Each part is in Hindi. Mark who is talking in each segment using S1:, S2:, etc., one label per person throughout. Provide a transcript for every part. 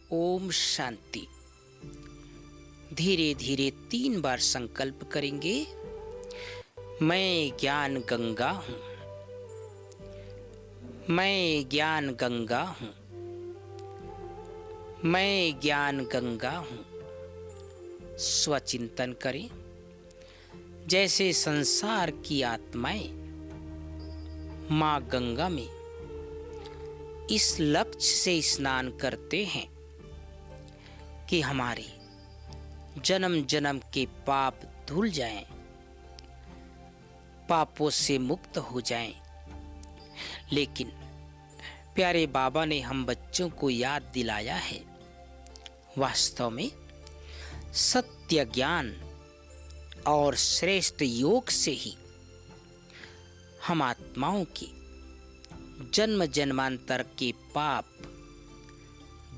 S1: ओम शांति। धीरे धीरे 3 बार संकल्प करेंगे। मैं ज्ञान गंगा हूँ। मैं ज्ञान गंगा हूँ। मैं ज्ञान गंगा हूँ। स्वचिंतन करें। जैसे संसार की आत्माएं माँ गंगा में इस लक्ष्य से स्नान करते हैं कि हमारे जन्म जन्म के पाप धुल जाएं, पापों से मुक्त हो जाएं। लेकिन प्यारे बाबा ने हम बच्चों को याद दिलाया है, वास्तव में सत्य ज्ञान और श्रेष्ठ योग से ही हम आत्माओं के जन्म जन्मांतर के पाप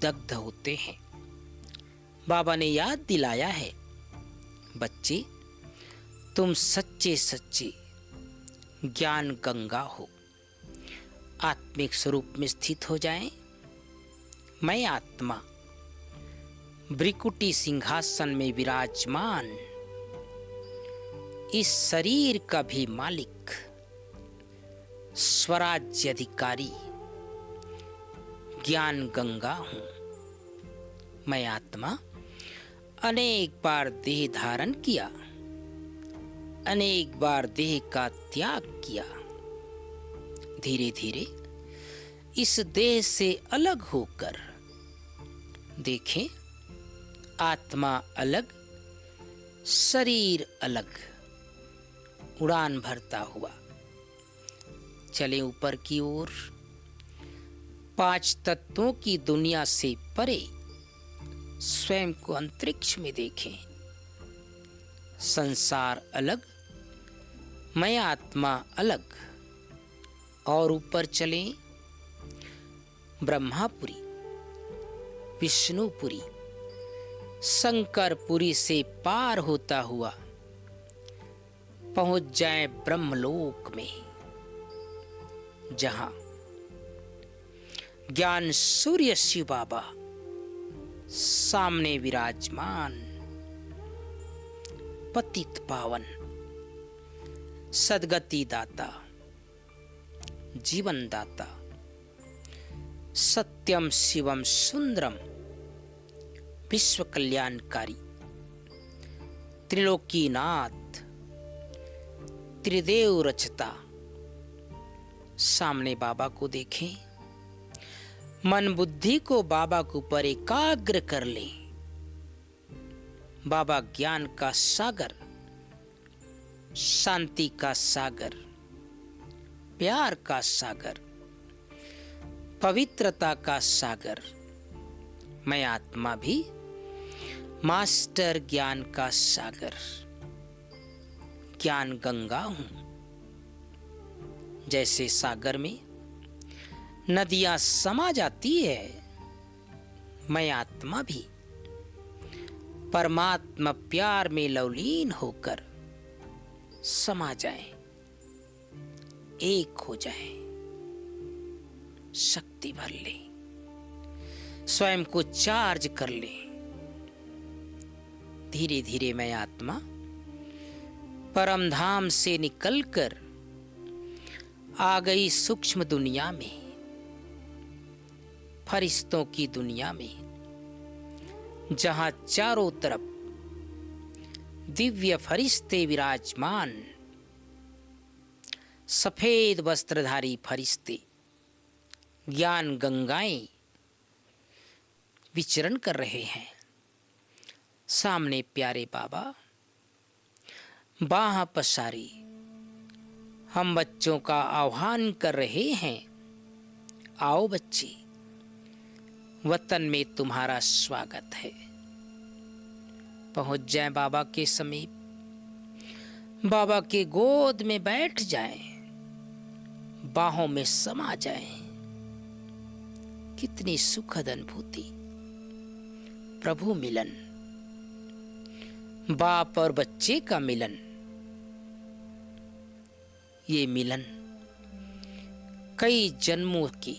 S1: दग्ध होते हैं। बाबा ने याद दिलाया है, बच्चे तुम सच्चे सच्चे ज्ञान गंगा हो। आत्मिक स्वरूप में स्थित हो जाएं। मैं आत्मा भ्रिकुटी सिंहासन में विराजमान, इस शरीर का भी मालिक, स्वराज्य अधिकारी ज्ञान गंगा हूं। मैं आत्मा अनेक बार देह धारण किया, अनेक बार देह का त्याग किया। धीरे धीरे इस देह से अलग होकर देखें, आत्मा अलग, शरीर अलग, उड़ान भरता हुआ चले ऊपर की ओर। 5 तत्वों की दुनिया से परे स्वयं को अंतरिक्ष में देखें। संसार अलग, मैं आत्मा अलग, और ऊपर चलें। ब्रह्मापुरी, विष्णुपुरी, शंकरपुरी से पार होता हुआ पहुंच जाए ब्रह्मलोक में, जहां ज्ञान सूर्य शिव बाबा सामने विराजमान, पतित पावन, सद्गति दाता, जीवन दाता, सत्यम शिवम सुंदरम, विश्व कल्याणकारी, त्रिलोकीनाथ, त्रिदेव रचता। सामने बाबा को देखें। मन बुद्धि को बाबा के ऊपर एकाग्र कर लें। बाबा ज्ञान का सागर, शांति का सागर, प्यार का सागर, पवित्रता का सागर। मैं आत्मा भी मास्टर ज्ञान का सागर, ज्ञान गंगा हूं। जैसे सागर में नदियां समा जाती है, मैं आत्मा भी परमात्मा प्यार में लवलीन होकर समा जाए, एक हो जाए, शक्ति भर ले, स्वयं को चार्ज कर ले। धीरे धीरे मैं आत्मा परम धाम से निकलकर आ गई सूक्ष्म दुनिया में, फरिश्तों की दुनिया में, जहां चारों तरफ दिव्य फरिश्ते विराजमान, सफेद वस्त्रधारी फरिश्ते, ज्ञान गंगाएं विचरण कर रहे हैं। सामने प्यारे बाबा बाह पसारी हम बच्चों का आह्वान कर रहे हैं, आओ बच्चे, वतन में तुम्हारा स्वागत है। पहुंच जाएं बाबा के समीप, बाबा के गोद में बैठ जाएं, बाहों में समा जाएं। कितनी सुखद अनुभूति, प्रभु मिलन, बाप और बच्चे का मिलन। ये मिलन कई जन्मों के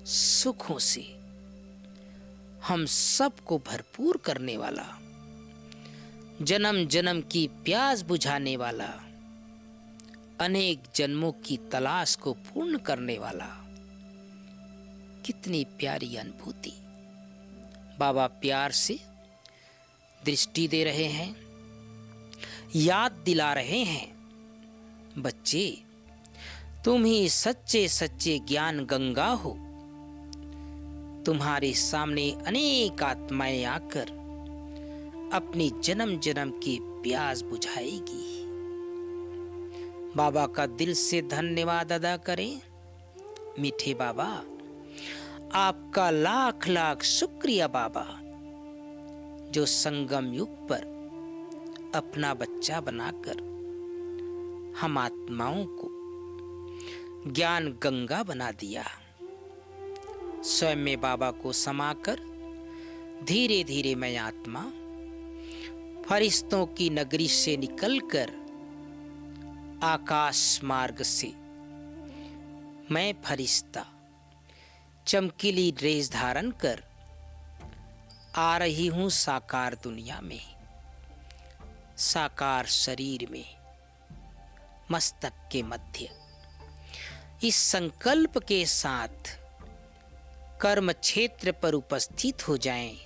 S1: सुखों से हम सबको भरपूर करने वाला, जन्म जन्म की प्यास बुझाने वाला, अनेक जन्मों की तलाश को पूर्ण करने वाला। कितनी प्यारी अनुभूति। बाबा प्यार से दृष्टि दे रहे हैं, याद दिला रहे हैं, बच्चे तुम ही सच्चे सच्चे ज्ञान गंगा हो। तुम्हारे सामने अनेक आत्माएं आकर अपनी जन्म जन्म की प्यास बुझाएगी। बाबा का दिल से धन्यवाद अदा करें। मीठे बाबा, आपका लाख लाख शुक्रिया बाबा, जो संगम युग पर अपना बच्चा बनाकर हम आत्माओं को ज्ञान गंगा बना दिया। स्वयं में बाबा को समाकर धीरे धीरे मैं आत्मा फरिश्तों की नगरी से निकलकर आकाश मार्ग से मैं फरिश्ता चमकीली ड्रेस धारण कर आ रही हूं साकार दुनिया में, साकार शरीर में, मस्तक के मध्य। इस संकल्प के साथ कर्म क्षेत्र पर उपस्थित हो जाएं,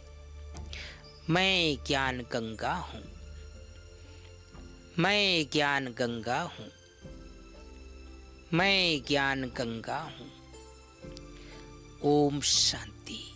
S1: मैं ज्ञान गंगा हूं, मैं ज्ञान गंगा हूं, मैं ज्ञान गंगा हूं। ओम शांति।